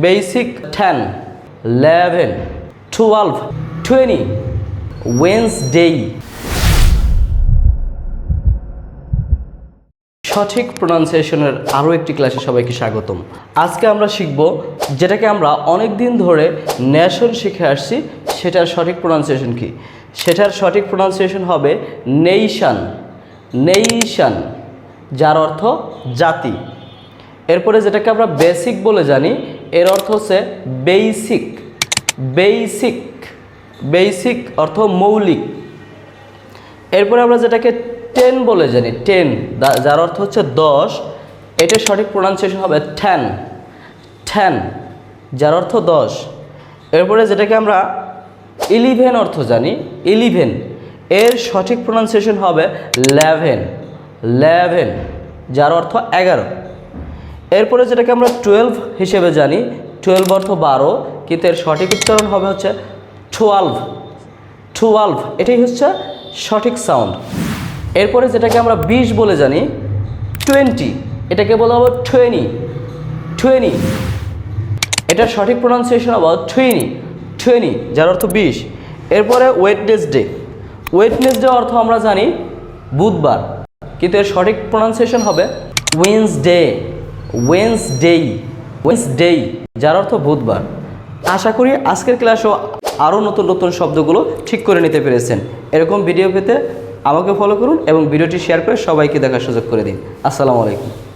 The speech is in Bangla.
Basic 10, 11, 12, 20, Wednesday. সঠিক প্রোনাউন্সিয়েশনের আরও একটি ক্লাসে সবাইকে স্বাগতম। আজকে আমরা শিখব যেটাকে আমরা অনেক দিন ধরে নেশন শিখে আসছি, সেটার সঠিক প্রোনাউন্সিয়েশন কি। সেটার সঠিক প্রোনাউন্সিয়েশন হবে নেইশন, নেইশন, যার অর্থ জাতি। এরপরে যেটাকে আমরা বেসিক বলে জানি, এর অর্থ হচ্ছে বেসিক, বেসিক, বেসিক অর্থ মৌলিক। এরপরে আমরা যেটাকে 10 বলে জানি, 10, যার অর্থ হচ্ছে 10, এটার সঠিক প্রোনাউন্সিয়েশন হবে 10, 10, যার অর্থ 10। এরপরে যেটাকে আমরা 11 অর্থ জানি, 11, এর সঠিক প্রোনাউন্সিয়েশন হবে 11, 11, যার অর্থ 11। এরপরে যেটাকে আমরা 12 হিসেবে জানি, 12 অর্থ 12, কিন্তু এর সঠিক উচ্চারণ হবে হচ্ছে 12, 12, এটাই হচ্ছে সঠিক সাউন্ড। এরপরে যেটাকে আমরা 20 বলে জানি, 20, এটাকে বলা হবে 20, 20, এটার সঠিক প্রোনাউন্সিয়েশন হবে 20, 20, যার অর্থ 20। এরপরে ওয়েডনেসডে, ওয়েডনেসডে অর্থ আমরা জানি বুধবার, কিন্তু এর সঠিক প্রোনাউন্সিয়েশন হবে ওয়েডনেসডে, ওয়েডনেসডে, ওয়েডনেসডে, যার অর্থ বুধবার। আশা করি আজকের ক্লাসও আরও নতুন নতুন শব্দগুলো ঠিক করে নিতে পেরেছেন। এরকম ভিডিও পেতে আমাকে ফলো করুন এবং ভিডিওটি শেয়ার করে সবাইকে দেখার সুযোগ করে দিন। আসসালামু আলাইকুম।